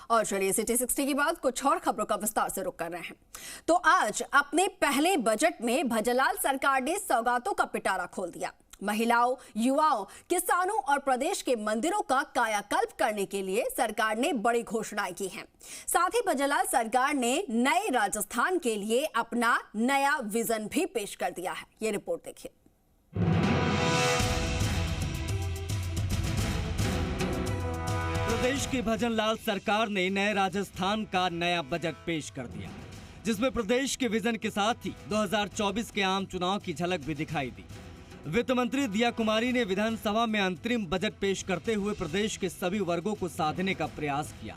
और चलिए सिटी 60 की बात कुछ और खबरों का विस्तार से रुख कर रहे हैं। तो आज अपने पहले बजट में भजनलाल सरकार ने सौगातों का पिटारा खोल दिया। महिलाओं, युवाओं, किसानों और प्रदेश के मंदिरों का कायाकल्प करने के लिए सरकार ने बड़ी घोषणाएं की हैं। साथ ही भजनलाल सरकार ने नए राजस्थान के लिए अपना नया विजन भी पेश कर दिया है। ये रिपोर्ट देखिए। प्रदेश की भजनलाल सरकार ने नए राजस्थान का नया बजट पेश कर दिया, जिसमें प्रदेश के विजन के साथ ही 2024 के आम चुनाव की झलक भी दिखाई दी। वित्त मंत्री दिया कुमारी ने विधानसभा में अंतरिम बजट पेश करते हुए प्रदेश के सभी वर्गों को साधने का प्रयास किया।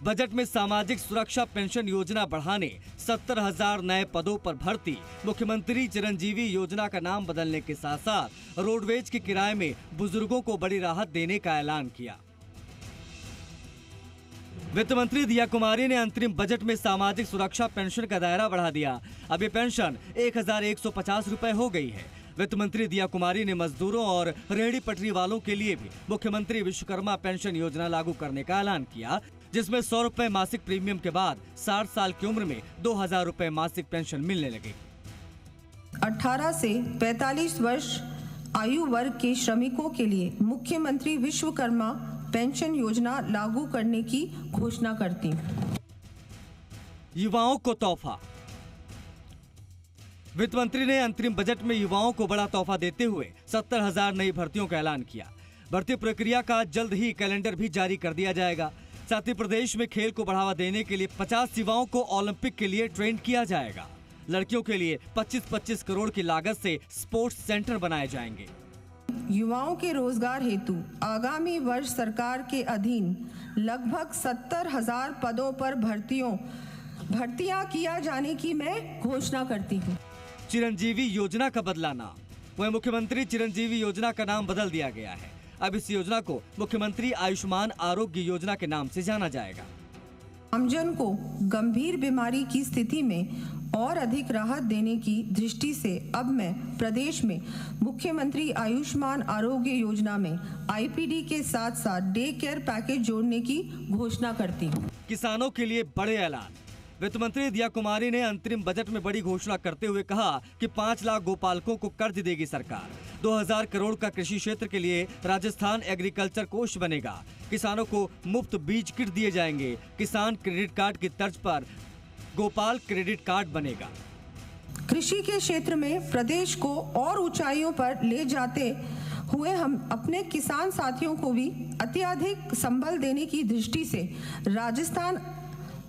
बजट में सामाजिक सुरक्षा पेंशन योजना बढ़ाने, 70,000 नए पदों पर भर्ती, मुख्यमंत्री चिरंजीवी योजना का नाम बदलने के साथ साथ रोडवेज के किराए में बुजुर्गों को बड़ी राहत देने का ऐलान किया। वित्त मंत्री दिया कुमारी ने अंतरिम बजट में सामाजिक सुरक्षा पेंशन का दायरा बढ़ा दिया। अब ये पेंशन 1,150 रुपए हो गई है। वित्त मंत्री दिया कुमारी ने मजदूरों और रेहड़ी पटरी वालों के लिए भी मुख्यमंत्री विश्वकर्मा पेंशन योजना लागू करने का ऐलान किया, जिसमें 100 रुपए मासिक प्रीमियम के बाद 60 साल की उम्र में 2,000 रुपए मासिक पेंशन मिलने लगी। 18 से 45 वर्ष आयु वर्ग के श्रमिकों के लिए मुख्यमंत्री विश्वकर्मा पेंशन योजना लागू करने की घोषणा करती हूं। युवाओं को तोहफा। वित्त मंत्री ने अंतरिम बजट में युवाओं को बड़ा तोहफा देते हुए 70,000 नई भर्तियों का ऐलान किया। भर्ती प्रक्रिया का जल्द ही कैलेंडर भी जारी कर दिया जाएगा। साथ ही प्रदेश में खेल को बढ़ावा देने के लिए 50 युवाओं को ओलंपिक के लिए ट्रेन किया जाएगा। लड़कियों के लिए 25-25 करोड़ की लागत से स्पोर्ट्स सेंटर बनाए जाएंगे। युवाओं के रोजगार हेतु आगामी वर्ष सरकार के अधीन लगभग 70,000 पदों पर भर्तियां किया जाने की मैं घोषणा करती हूं। चिरंजीवी योजना का बदला नाम। वहीं मुख्यमंत्री चिरंजीवी योजना का नाम बदल दिया गया है। अब इस योजना को मुख्यमंत्री आयुष्मान आरोग्य योजना के नाम से जाना जाएगा। आमजन को गंभीर बीमारी की स्थिति में और अधिक राहत देने की दृष्टि से अब मैं प्रदेश में मुख्यमंत्री आयुष्मान आरोग्य योजना में आईपीडी के साथ साथ डे केयर पैकेज जोड़ने की घोषणा करती हूँ। किसानों के लिए बड़े ऐलान। वित्त मंत्री दिया कुमारी ने अंतरिम बजट में बड़ी घोषणा करते हुए कहा कि 5 लाख गोपालकों को कर्ज देगी सरकार। 2,000 करोड़ का कृषि क्षेत्र के लिए राजस्थान एग्रीकल्चर कोष बनेगा। किसानों को मुफ्त बीज किट दिए जाएंगे। किसान क्रेडिट कार्ड की तर्ज पर गोपाल क्रेडिट कार्ड बनेगा। कृषि के क्षेत्र में प्रदेश को और ऊंचाइयों पर ले जाते हुए हम अपने किसान साथियों को भी अत्यधिक संबल देने की दृष्टि से राजस्थान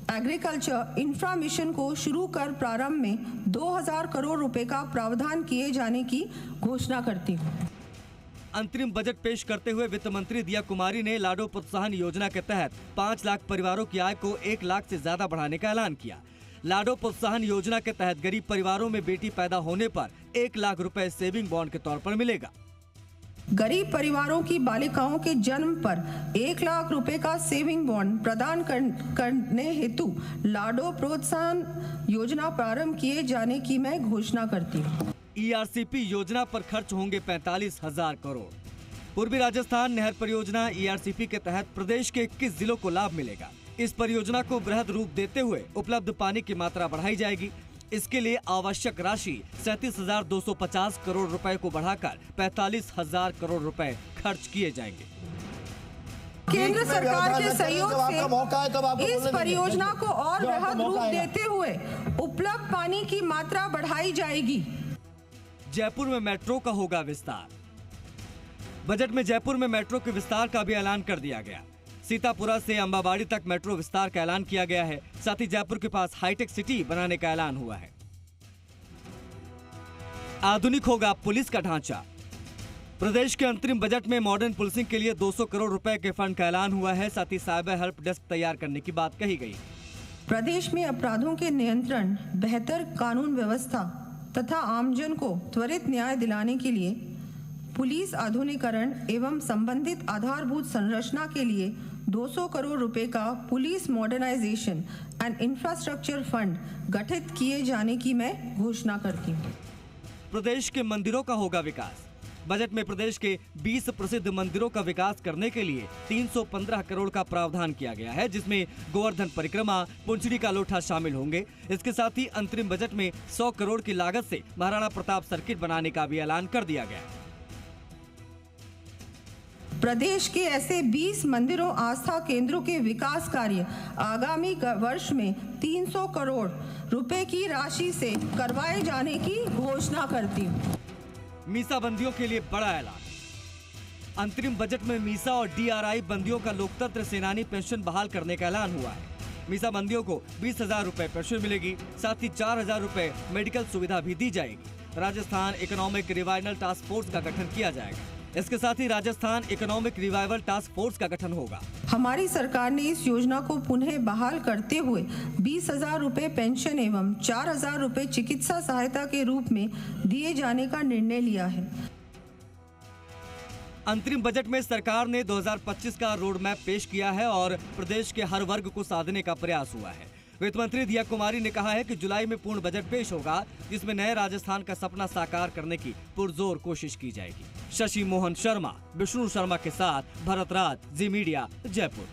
एग्रीकल्चर इंफ्रा मिशन को शुरू कर प्रारंभ में 2,000 करोड़ रुपए का प्रावधान किए जाने की घोषणा करती हूँ। अंतरिम बजट पेश करते हुए वित्त मंत्री दिया कुमारी ने लाडो प्रोत्साहन योजना के तहत 5 लाख परिवारों की आय को 1 लाख से ज्यादा बढ़ाने का ऐलान किया। लाडो प्रोत्साहन योजना के तहत गरीब परिवारों में बेटी पैदा होने पर 1 लाख रुपए सेविंग बॉन्ड के तौर पर मिलेगा। गरीब परिवारों की बालिकाओं के जन्म पर 1 लाख रुपए का सेविंग बॉन्ड प्रदान करने हेतु लाडो प्रोत्साहन योजना प्रारंभ किए जाने की मैं घोषणा करती हूँ। ईआरसीपी योजना पर खर्च होंगे 45,000 करोड़। पूर्वी राजस्थान नहर परियोजना ईआरसीपी के तहत प्रदेश के 21 जिलों को लाभ मिलेगा। इस परियोजना को वृहद रूप देते हुए उपलब्ध पानी की मात्रा बढ़ाई जाएगी। इसके लिए आवश्यक राशि 37,250 करोड़ रुपए को बढ़ाकर 45,000 करोड़ रुपए खर्च किए जाएंगे। केंद्र सरकार के सहयोग से इस परियोजना को और वृहद रूप देते हुए उपलब्ध पानी की मात्रा बढ़ाई जाएगी। जयपुर में मेट्रो का होगा विस्तार। बजट में जयपुर में मेट्रो के विस्तार का भी ऐलान कर दिया गया। सीतापुरा से अंबाबाड़ी तक मेट्रो विस्तार का ऐलान किया गया है। साथ ही जयपुर के पास हाईटेक सिटी बनाने का ऐलान हुआ है। आधुनिक होगा पुलिस का ढांचा। प्रदेश के अंतरिम बजट में मॉडर्न पुलिसिंग के लिए 200 करोड़ रुपए के फंड का ऐलान हुआ है। साथ ही साइबर हेल्प डेस्क तैयार करने की बात कही गई। प्रदेश में अपराधों के नियंत्रण, बेहतर कानून व्यवस्था तथा आमजन को त्वरित न्याय दिलाने के लिए पुलिस आधुनिकीकरण एवं संबंधित आधारभूत संरचना के लिए 200 करोड़ रुपए का police modernisation and infrastructure fund गठित किए जाने की मैं घोषणा करती हूँ। प्रदेश के मंदिरों का होगा विकास। बजट में प्रदेश के 20 प्रसिद्ध मंदिरों का विकास करने के लिए 315 करोड़ का प्रावधान किया गया है, जिसमें गोवर्धन परिक्रमा, पुंचड़ी का लोठा शामिल होंगे। इसके साथ ही अंतरिम बजट में 100 करोड़ की लागत से महाराणा प्रताप सर्किट बनाने का भी ऐलान कर दिया गया। प्रदेश के ऐसे 20 मंदिरों आस्था केंद्रों के विकास कार्य आगामी वर्ष में 300 करोड़ रुपए की राशि से करवाए जाने की घोषणा करती हूँ। मीसा बंदियों के लिए बड़ा ऐलान। अंतरिम बजट में मीसा और DRI बंदियों का लोकतंत्र सेनानी पेंशन बहाल करने का ऐलान हुआ है। मीसा बंदियों को 20,000 रुपए पेंशन मिलेगी, साथ ही 4,000 रुपए मेडिकल सुविधा भी दी जाएगी। Rajasthan economic revival task force का गठन किया जाएगा। इसके साथ ही Rajasthan economic revival task force का गठन होगा। हमारी सरकार ने इस योजना को पुनः बहाल करते हुए 20,000 रुपए पेंशन एवं 4,000 रुपए चिकित्सा सहायता के रूप में दिए जाने का निर्णय लिया है। अंतरिम बजट में सरकार ने 2025 का रोड मैप पेश किया है और प्रदेश के हर वर्ग को साधने का प्रयास हुआ है। वित्त मंत्री दिया कुमारी ने कहा है कि जुलाई में पूर्ण बजट पेश होगा, जिसमें नए राजस्थान का सपना साकार करने की पुरजोर कोशिश की जाएगी। शशि मोहन शर्मा, विष्णु शर्मा के साथ भरत राज, जी मीडिया, जयपुर।